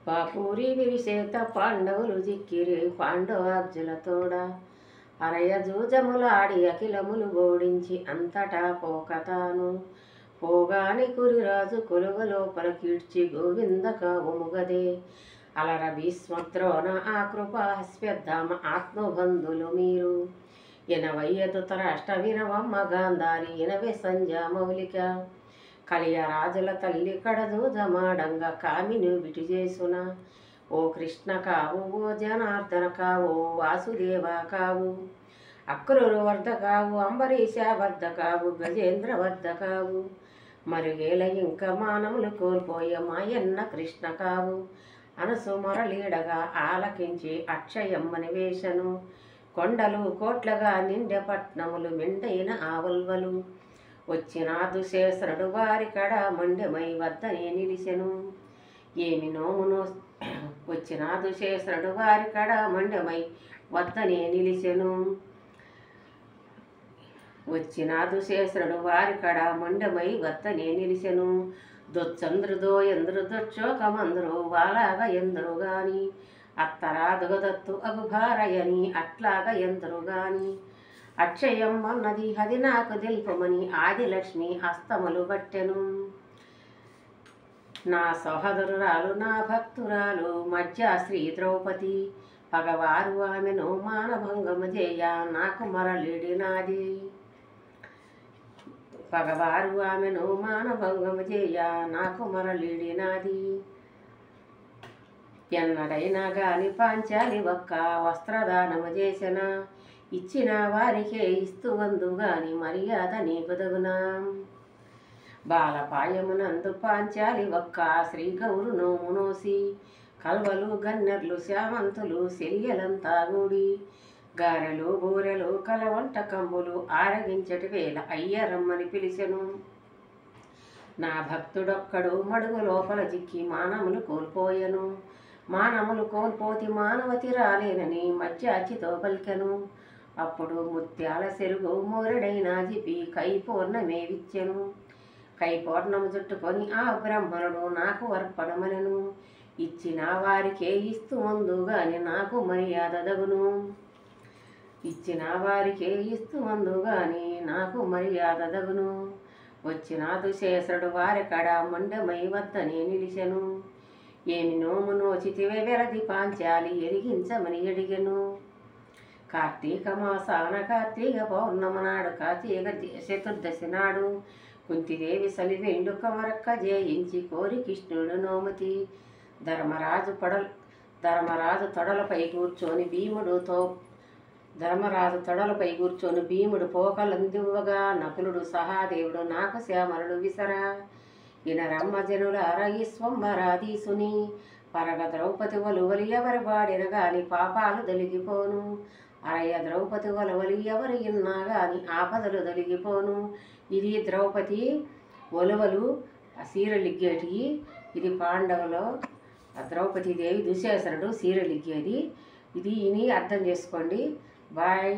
పాపూరి విరిసేత పాండవులు జిక్కిరి పాండవార్జులతోడ అరయ జూజములాడి అఖిలములు ఓడించి అంతటా పోకతాను పోగాని కురిరాజు కొలువ లోపల కీడ్చి గోవిందక ఒముగదే అలర భీష్మద్రోణ ఆ కృపాస్పెద్దామ ఆత్మబంధులు మీరు ఎనవయ్యదు తరాష్ట వినవమ్మ గాంధారి ఎనవే సంజా మౌలిక కలియ రాజుల తల్లి కడజూజమాడంగ కామిని విటి చేసున ఓ కృష్ణ కావు ఓ జనార్దన కావు వాసుదేవ కావు అక్రూరు వర్ధ కావు అంబరీష వర్ధ కావు గజేంద్ర వర్ధ కావు మరువేల ఇంక మానములు కోల్పోయే మాయన్న కృష్ణ కావు అనసు మొరలీడగా ఆలకించి అక్షయమ్మని వేషను కొండలు కోట్లగా నిండె పట్నములు మెండైన ఆవల్వలు వచ్చినాదు శేషనుడు వారి కడ మండెమై వద్దనే నిలిసెను ఏమి నోమునో వచ్చినాదు శేషనుడు వారి కడ మండెమై వద్దనే నిలిసెను వచ్చినాదు శేషనుడు వారి కడ మండెమై వద్దనే నిలిసెను దొచ్చంద్రుదో ఎంద్రు దొచ్చోకమందరు వాలాగా ఎందరు గాని అత్తరాదుగదత్తు అగుభారయని అట్లాగా ఎందరు గాని అక్షయం అన్నది అది నాకు తెలుపమని ఆదిలక్ష్మి హస్తములు బట్టెను నా సహోదరురాలు నా భక్తురాలు మధ్య శ్రీ ద్రౌపది పగవారు ఆమెను మానభంగము చేయ నాకు మరలిడినాది పగవారు ఆమెను మానభంగము చేయ నాకు మరలిడినాది ఎన్నడైనా గాని పాంచాలి ఒక్క వస్త్రదానము చేసిన ఇచ్చిన వారికే ఇస్తూ వందు గాని మర్యాద నీకు దగునా బాలపాయమునందు పాంచాలి ఒక్క శ్రీ గౌరు నోము నోసి కల్వలు గన్నెర్లు శామంతులు సెరియలంతా గూడి గారెలు బూరెలు కలవంట కంబులు ఆరగించటి వేళ అయ్యరమ్మని పిలిచెను నా భక్తుడొక్కడు మడుగు లోపల జిక్కి మానములు కోల్పోయెను మానములు కోల్పోతి మానవతి రాలేనని మధ్యాచితో పలికెను అప్పుడు ముత్యాల సెరుగు మోరెడైన జిపి కైపూర్ణమే విచ్చెను కైపూర్ణము చుట్టుకొని ఆ బ్రహ్మణుడు నాకు అర్పణమనను ఇచ్చిన వారికే ఇస్తూ ముందుగాని నాకు మర్యాద దగును ఇచ్చిన వారికే ఇస్తూ ముందుగాని నాకు మర్యాద దగును వచ్చినాదు శేషుడు వారి కడ మండెమై వద్దనే నిలిచెను ఏమి నోము నోచితివే వెరది పాంచాలి ఎరిగించమని అడిగెను కార్తీక మాసాన కార్తీక పౌర్ణమ నాడు కార్తీక చతుర్దశి నాడు కుంతిదేవి సలివెండు కమరక్క జయించి కోరి కృష్ణుడు నోమతి ధర్మరాజు తొడలపై కూర్చొని భీముడు పోకలందివ్వగా నకులుడు సహాదేవుడు నాకు శ్యామరుడు విసరా ఇనరమ్మ జనుల ఈశ్వంబరాధీసుని పరగ ద్రౌపది వలువలి ఎవరి వాడిన గాని పాపాలు దొలిగిపోను అరయ్య ద్రౌపది వలువలి ఎవరు ఇన్నా గాని ఆపదలు దొలిగిపోను ఇది ద్రౌపది ఒలువలు సీరలిగ్గేటి ఇది పాండవులో ద్రౌపదీదేవి దుశ్శాసనుడు సీరలిగ్గేది ఇది ఇని అర్థం చేసుకోండి బాయ్.